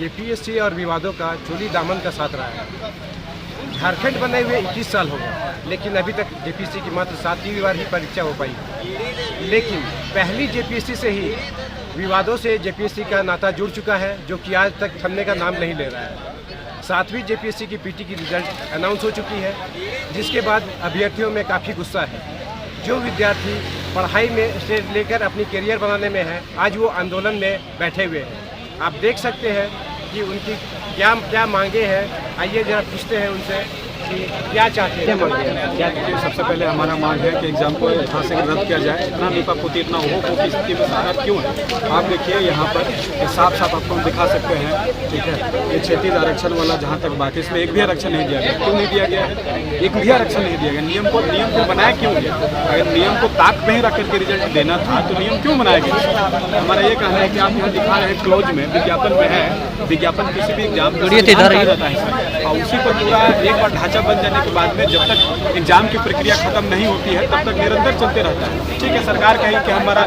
JPSC और विवादों का चोली दामन का साथ रहा है। झारखंड बने हुए 21 साल हो गए, लेकिन अभी तक जेपीएससी की मात्र 7वीं बार ही परीक्षा हो पाई। लेकिन पहली जेपीएससी से ही विवादों से जेपीएससी का नाता जुड़ चुका है, जो कि आज तक थमने का नाम नहीं ले रहा है। 7वीं जेपीएससी की पीटी की रिजल्ट अनाउंस हो चुकी है, जिसके बाद अभ्यर्थियों में काफ़ी गुस्सा है। जो विद्यार्थी पढ़ाई में से लेकर अपनी करियर बनाने में है, आज वो आंदोलन में बैठे हुए हैं। आप देख सकते हैं कि उनकी क्या क्या मांगे हैं। आइए जरा पूछते हैं उनसे कि क्या चाहते हैं। सबसे पहले हमारा मांग है कि एग्जाम को यहाँ से रद्द किया जाए। इतना लीपापोती, इतना हो की स्थिति में सरकार क्यों है? आप देखिए यहाँ पर साफ साफ आपको हम दिखा सकते हैं, ठीक है। ये क्षैतिज आरक्षण वाला जहाँ तक बात है, इसमें एक भी आरक्षण नहीं दिया गया। क्यों नहीं दिया गया? एक भी आरक्षण नहीं दिया गया। नियम को बनाया क्यों गया? अगर नियम को ताक में ही रख करके रिजल्ट देना था तो नियम क्यों बनाया गया? हमारा ये कहना है कि आप यहाँ दिखा रहे हैं क्लोज में, विज्ञापन में है, विज्ञापन किसी भी एग्जाम का जाता है और उसी पर पूरा एक बार ढांचा बन जाने के बाद में जब तक एग्जाम की प्रक्रिया खत्म नहीं होती है तब तक निरंतर चलते रहता है। ठीक है, सरकार कहे कि हमारा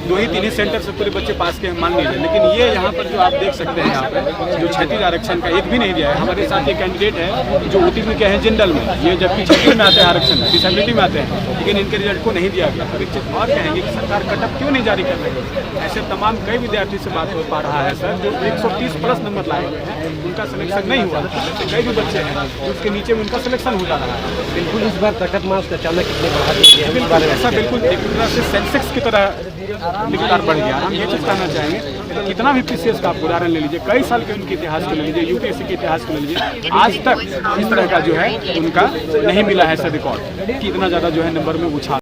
2 ही 3 ही सेंटर से पूरे बच्चे पास के मान लीजिए, लेकिन ये यहाँ पर जो आप देख सकते हैं, यहाँ पे जो क्षैतिज आरक्षण का एक भी नहीं दिया है। हमारे साथ ये कैंडिडेट है जो उत्तीर्ण के हैं जनरल में, ये जबकि क्षैतिज में आते हैं आरक्षण, डिसेबिलिटी में आते हैं, लेकिन इनके रिजल्ट को नहीं दिया गया। परीक्षित और कहेंगे कि सरकार कटअप क्यों नहीं जारी कर रही है? ऐसे तमाम कई विद्यार्थी से बात हो पा रहा है सर, जो 130+ नंबर लाए हुए हैं, उनका सिलेक्शन नहीं हुआ। कई भी बच्चे हैं उसके नीचे में उनका सिलेक्शन हो जा रहा है। बिल्कुल इस बार कटअप मार्क्स अचानक कितने बढ़ा दिए हैं? बिल्कुल ऐसा बिल्कुल एक तरह से सेंसेक्स की तरह लगातार बढ़ गया। हम ये चीज़ कहना चाहेंगे, कितना भी पीसीएस का आप उदाहरण ले लीजिए, कई साल के उनके इतिहास को ले लीजिए, यूपीएससी के इतिहास को ले लीजिए, आज तक इस तरह का जो है उनका नहीं मिला है ऐसा रिकॉर्ड कि इतना ज़्यादा जो है नंबर में उछाल।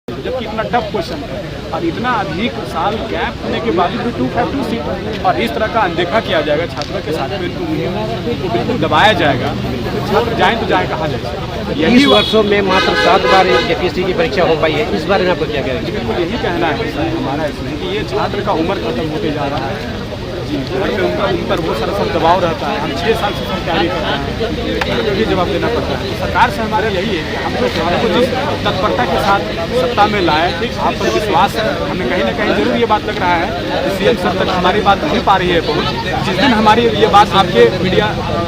जबकि इतना टफ क्वेश्चन है और इतना अधिक साल गैप होने के बाद भी 252 सीट और इस तरह का अनदेखा किया जाएगा छात्रों के साथ में, इनको बिल्कुल दबाया जाएगा। तो छात्र जाएँ तो जाए कहाँ जाए? यही वर्षों में मात्र 7 बार जेपीएससी की परीक्षा हो पाई है। इस बारे में आपको क्या कहेंगे? बिल्कुल यही कहना है सर हमारा इसमें कि ये छात्र का उम्र खत्म होते जा रहा है जी। घर पे उन पर वो सर दबाव रहता है। हम 6 साल से तैयारी कर रहे हैं, तो ये जवाब देना पड़ता है। सरकार से हमारा यही है कि हम लोग आपको जिस तत्परता के साथ सत्ता में लाए, आप पर विश्वास है, हमें कहीं ना कहीं जरूर ये बात लग रहा है कि सीएम सर तक हमारी बात नहीं पा रही है पहुँच। जिस दिन हमारी ये बात आपके मीडिया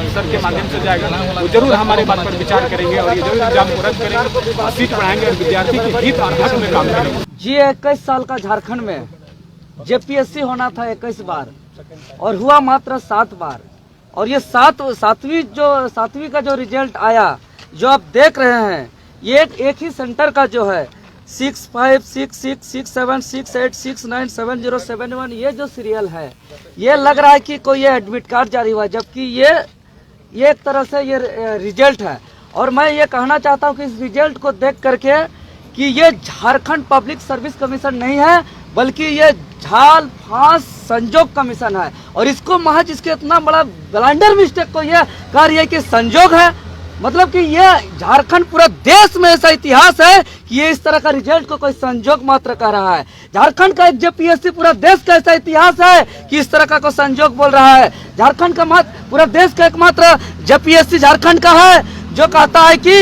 सर के माध्यम से जाएगा, वो जरूर हमारे बात पर विचार करेंगे और ये जरूर एग्जाम को रद्द करेंगे, सीट बढ़ाएंगे और विद्यार्थी के हित और हक में काम करेंगे। जी 21 साल का झारखंड में जेपीएससी होना था 21 बार और हुआ मात्र 7 बार। और ये 7वीं का जो रिजल्ट आया, जो आप देख रहे हैं, ये एक ही सेंटर का जो है 6, 5, 6, 6, 6, 7, 6, 8, 6, 9, 7, 0, 7, 1 ये जो सीरियल है, ये लग रहा है कि कोई ये एडमिट कार्ड जारी हुआ है, जबकि ये एक तरह से ये रिजल्ट है। और मैं ये कहना चाहता हूँ कि इस रिजल्ट को देख करके कि ये झारखंड पब्लिक सर्विस कमीशन नहीं है, बल्कि ये झाल फांस संजोग कमीशन है। और इसको महज इसके इतना बड़ा ब्लंडर मिस्टेक को ये कह रही है कि संजोग है, मतलब कि ये झारखंड पूरा देश में ऐसा इतिहास है कि ये इस तरह का रिजल्ट को कोई संजोग मात्र कह रहा है। झारखंड का एक जेपीएससी पूरा देश का ऐसा इतिहास है कि इस तरह का कोई संजोग बोल रहा है। झारखंड का पूरा देश का एकमात्र जेपीएससी झारखंड का है, जो कहता है कि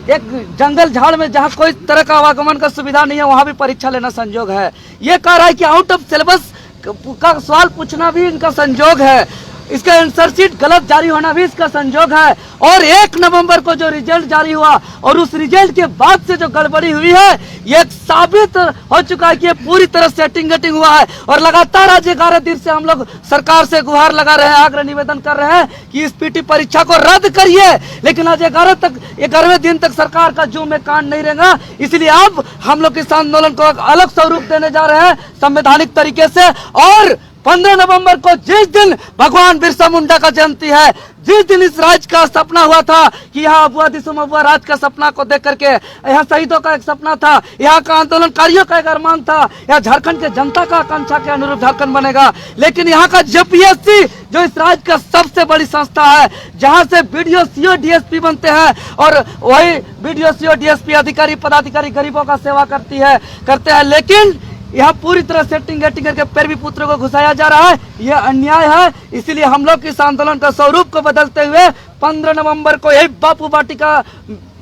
एक जंगल झाड़ में जहाँ कोई तरह का आवागमन का सुविधा नहीं है, वहाँ भी परीक्षा लेना संजोग है। ये कह रहा है कि आउट ऑफ सिलेबस का सवाल पूछना भी इनका संजोग है, इसका आंसर शीट गलत जारी होना भी इसका संजोग है। और 1 नवंबर को जो रिजल्ट जारी हुआ और उस रिजल्ट के बाद से जो गड़बड़ी हुई है, ये साबित हो चुका है कि ये पूरी तरह सेटिंग हुआ है। और लगातार आज 11 दिन से हम लोग सरकार से गुहार लगा रहे हैं, आग्रह निवेदन कर रहे हैं कि इस पीटी परीक्षा को रद्द करिए, लेकिन आज 11वें दिन तक सरकार का जू में कान नहीं रहेगा। इसलिए अब हम लोग इस आंदोलन को अलग स्वरूप देने जा रहे हैं संवैधानिक तरीके से। और 15 नवंबर को जिस दिन भगवान बिरसा मुंडा का जयंती है, जिस दिन इस राज्य का सपना हुआ था कि यहाँ अबुआ दिसुम अबुआ राज का सपना को देख करके, यहाँ शहीदों का एक सपना था, यहाँ का आंदोलनकारियों का एक अरमान था, यहाँ झारखंड के जनता का आकांक्षा के अनुरूप झारखंड बनेगा। लेकिन यहाँ का जेपीएससी जो इस राज्य का सबसे बड़ी संस्था है, जहाँ से बीडीओ सीओ डीएसपी बनते हैं और वही बीडीओ सीओ डीएसपी अधिकारी पदाधिकारी गरीबों का सेवा करते हैं, लेकिन यहाँ पूरी तरह सेटिंग करके पैर भी पुत्रों को घुसाया जा रहा है। यह अन्याय है। इसीलिए हम लोग इस आंदोलन का स्वरूप को बदलते हुए 15 नवंबर को यही बापू वाटिका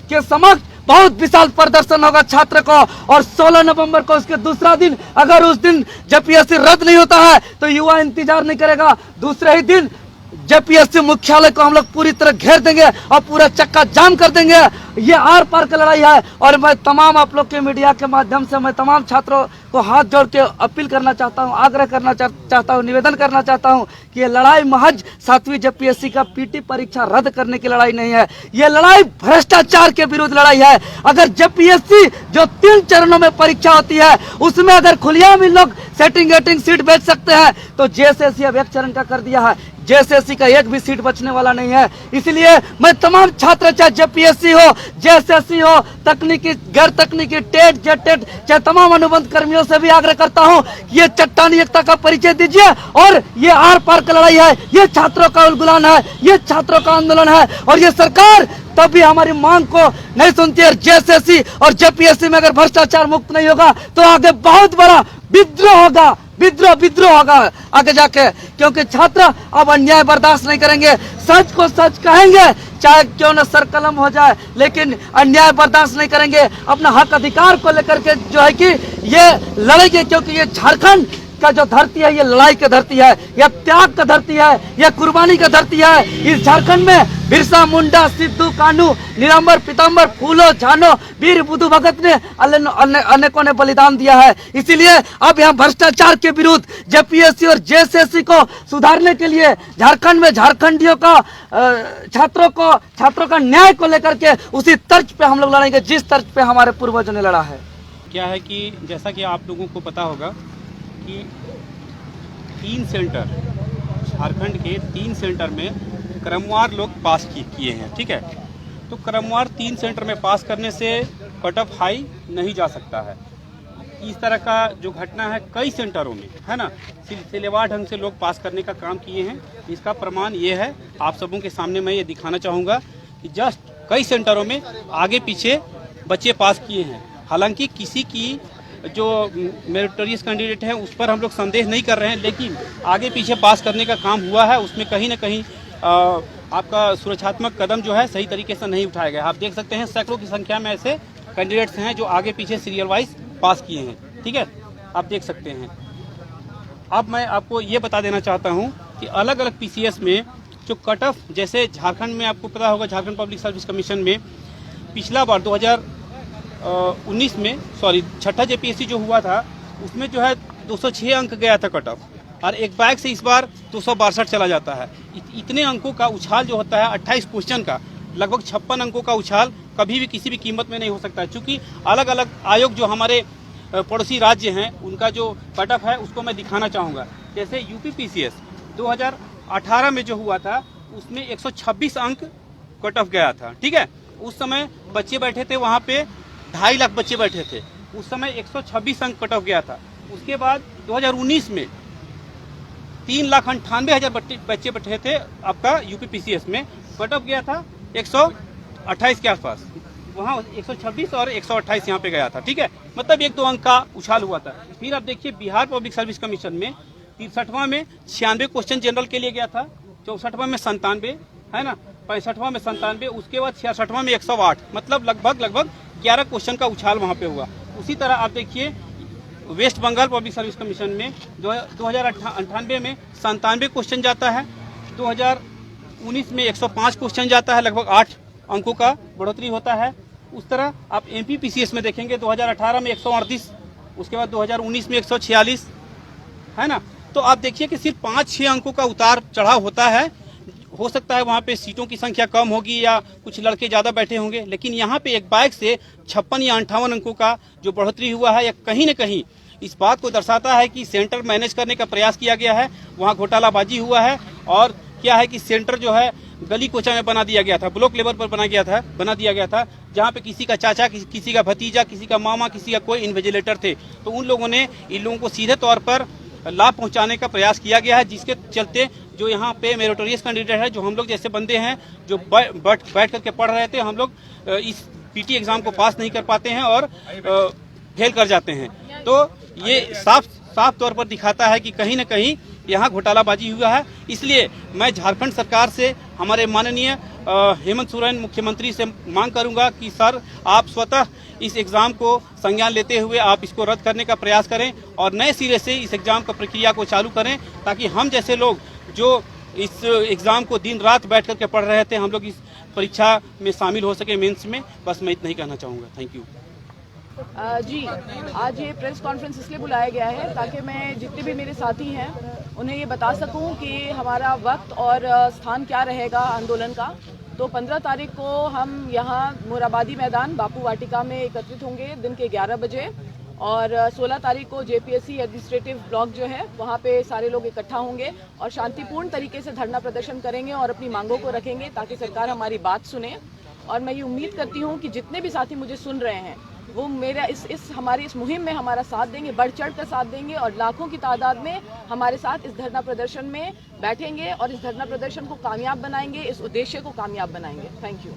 के समक्ष बहुत विशाल प्रदर्शन होगा छात्र को। और 16 नवंबर को उसके दूसरा दिन, अगर उस दिन जेपीएससी रद्द नहीं होता है तो युवा इंतजार नहीं करेगा, दूसरे ही दिन जेपीएससी मुख्यालय को हम लोग पूरी तरह घेर देंगे और पूरा चक्का जाम कर देंगे। ये आर पार की लड़ाई है। और मैं तमाम आप लोग के मीडिया के माध्यम से मैं तमाम छात्रों को हाथ जोड़ के अपील करना चाहता हूँ, आग्रह करना चाहता हूँ, निवेदन करना चाहता हूँ कि ये लड़ाई महज 7वीं जेपीएससी का पीटी परीक्षा रद्द करने की लड़ाई नहीं है, ये लड़ाई भ्रष्टाचार के विरुद्ध लड़ाई है। अगर जेपीएससी जो 3 चरणों में परीक्षा होती है उसमें अगर खुलेआम इन लोग सेटिंग सीट बेच सकते हैं तो जेएसएससी अब 1 चरण का कर दिया है, जेएसएससी का एक भी सीट बचने वाला नहीं है। इसलिए मैं तमाम छात्र, चाहे जेपीएससी हो, जेएसएससी हो, तकनीकी, गैर तकनीकी, टेट, जेटेट, चाहे तमाम अनुबंध कर्मियों से भी आग्रह करता हूं कि ये चट्टानी एकता का परिचय दीजिए। और ये आर पार की लड़ाई है, ये छात्रों का उलगुलान है, ये छात्रों का आंदोलन है। और ये सरकार तब भी हमारी मांग को नहीं सुनती है। जेएसएससी और जेपीएससी में अगर भ्रष्टाचार मुक्त नहीं होगा तो आगे बहुत बड़ा विद्रोह होगा, विद्रोह होगा आगे जाके, क्योंकि छात्र अब अन्याय बर्दाश्त नहीं करेंगे। सच को सच कहेंगे, चाहे क्यों न सर कलम हो जाए, लेकिन अन्याय बर्दाश्त नहीं करेंगे। अपना हक अधिकार को लेकर के जो है कि ये लड़ेंगे, क्योंकि ये झारखंड का जो धरती है ये लड़ाई की धरती है, यह त्याग का धरती है, यह कुर्बानी का धरती है। इस झारखंड में बिरसा मुंडा, सिद्धू कान्हू, निरंबर पीताम्बर, फूलो झानो, वीर बुद्धू भगत ने अनेकों ने बलिदान दिया है। इसीलिए अब यहाँ भ्रष्टाचार के विरुद्ध जेपीएससी और जेएसएससी को सुधारने के लिए झारखंड में झारखंडियों का छात्रों का न्याय को लेकर के उसी तर्ज पे हम लोग लड़ेंगे जिस तर्ज पे हमारे पूर्वजों ने लड़ा है। क्या है कि जैसा कि आप लोगों को पता होगा कि 3 सेंटर, झारखंड के 3 सेंटर में क्रमवार लोग पास किए हैं, ठीक है। तो क्रमवार 3 सेंटर में पास करने से कट ऑफ हाई नहीं जा सकता है। इस तरह का जो घटना है कई सेंटरों में, है ना, सिलसिलेवार ढंग से लोग पास करने का काम किए हैं। इसका प्रमाण ये है, आप सबों के सामने मैं ये दिखाना चाहूँगा कि जस्ट कई सेंटरों में आगे पीछे बच्चे पास किए हैं। हालांकि किसी की जो मेरिटोरियस कैंडिडेट है उस पर हम लोग संदेह नहीं कर रहे हैं, लेकिन आगे पीछे पास करने का काम हुआ है, उसमें कहीं ना कहीं आपका सुरक्षात्मक कदम जो है सही तरीके से नहीं उठाया गया। आप देख सकते हैं सैकड़ों की संख्या में ऐसे कैंडिडेट्स हैं जो आगे पीछे सीरियल वाइज पास किए हैं, ठीक है, आप देख सकते हैं। अब मैं आपको ये बता देना चाहता हूँ कि अलग अलग पीसीएस में जो कट ऑफ, जैसे झारखंड में आपको पता होगा झारखंड पब्लिक सर्विस कमीशन में पिछला बार 2019 में छठा जेपीएससी जो हुआ था उसमें जो है 206 अंक गया था कट ऑफ, और एक बैग से इस बार 262 चला जाता है। इतने अंकों का उछाल जो होता है 28 क्वेश्चन का, लगभग 56 अंकों का उछाल कभी भी किसी भी कीमत में नहीं हो सकता है। चूँकि अलग अलग आयोग जो हमारे पड़ोसी राज्य हैं उनका जो कट ऑफ है उसको मैं दिखाना चाहूँगा। जैसे यूपी पीसीएस 2018 में जो हुआ था उसमें 126 अंक कट ऑफ गया था, ठीक है। उस समय बच्चे बैठे थे वहाँ पे 2.5 लाख बच्चे बैठे थे, उस समय 126 अंक कट ऑफ गया था। उसके बाद 2019 में 3,98,000 बच्चे बैठे थे आपका यूपी पीसीएस में, कट ऑफ गया था 128 के आसपास, वहाँ 126 और 128 यहाँ पे गया था, ठीक है। मतलब 1-2 अंक का उछाल हुआ था। फिर आप देखिए बिहार पब्लिक सर्विस कमीशन में 63वां में 96 क्वेश्चन जनरल के लिए गया था, 64वां में 97, है ना, 65वां में 97, उसके बाद 66वां में 108, मतलब लगभग 11 क्वेश्चन का उछाल वहाँ पे हुआ। उसी तरह आप देखिए West Bengal public service commission में 2098 में 97 क्वेश्चन जाता है, 2019 में 105 क्वेश्चन जाता है, लगभग 8 अंकों का बढ़ोतरी होता है। उस तरह आप एमपी पीसीएस में देखेंगे 2018 में 138, उसके बाद 2019 में 146, है ना। तो आप देखिए कि सिर्फ 5-6 अंकों का उतार चढ़ाव होता है। हो सकता है वहाँ पे सीटों की संख्या कम होगी या कुछ लड़के ज़्यादा बैठे होंगे, लेकिन यहाँ पे एक बैग से 56 या 58 अंकों का जो बढ़ोतरी हुआ है, या कहीं न कहीं इस बात को दर्शाता है कि सेंटर मैनेज करने का प्रयास किया गया है, वहाँ घोटालाबाजी हुआ है। और क्या है कि सेंटर जो है गली कोचा में बना दिया गया था, ब्लॉक लेवल पर बना दिया गया था, जहाँ पे किसी का चाचा, किसी का भतीजा, किसी का मामा, किसी का कोई इन्विजिलेटर थे। तो उन लोगों ने इन लोगों को सीधे तौर पर लाभ पहुंचाने का प्रयास किया गया है, जिसके चलते जो यहाँ पे मेरिटोरियस कैंडिडेट है, जो हम लोग जैसे बंदे हैं जो बैठ करके पढ़ रहे थे, हम लोग इस पीटी एग्जाम को पास नहीं कर पाते हैं और फेल कर जाते हैं। तो ये साफ तौर पर दिखाता है कि कहीं न कहीं यहाँ घोटालाबाजी हुआ है। इसलिए मैं झारखंड सरकार से, हमारे माननीय हेमंत सोरेन मुख्यमंत्री से मांग करूंगा कि सर आप स्वतः इस एग्ज़ाम को संज्ञान लेते हुए आप इसको रद्द करने का प्रयास करें और नए सिरे से इस एग्ज़ाम का प्रक्रिया को चालू करें, ताकि हम जैसे लोग जो इस एग्ज़ाम को दिन रात बैठ करके पढ़ रहे थे, हम लोग इस परीक्षा में शामिल हो सके, मेंस में। बस मैं इतना ही कहना चाहूँगा। Thank you. जी, आज ये प्रेस कॉन्फ्रेंस इसलिए बुलाया गया है ताकि मैं जितने भी मेरे साथी हैं उन्हें ये बता सकूं कि हमारा वक्त और स्थान क्या रहेगा आंदोलन का। तो 15 तारीख को हम यहाँ मोराबादी मैदान बापू वाटिका में एकत्रित होंगे दिन के 11 बजे, और 16 तारीख को जेपीएससी एडमिनिस्ट्रेटिव ब्लॉक जो है वहाँ पे सारे लोग इकट्ठा होंगे और शांतिपूर्ण तरीके से धरना प्रदर्शन करेंगे और अपनी मांगों को रखेंगे ताकि सरकार हमारी बात सुने। और मैं ये उम्मीद करती हूँ कि जितने भी साथी मुझे सुन रहे हैं वो मेरा हमारी इस मुहिम में हमारा साथ देंगे, बढ़ चढ़ कर साथ देंगे और लाखों की तादाद में हमारे साथ इस धरना प्रदर्शन में बैठेंगे और इस धरना प्रदर्शन को कामयाब बनाएंगे, इस उद्देश्य को कामयाब बनाएंगे। Thank you.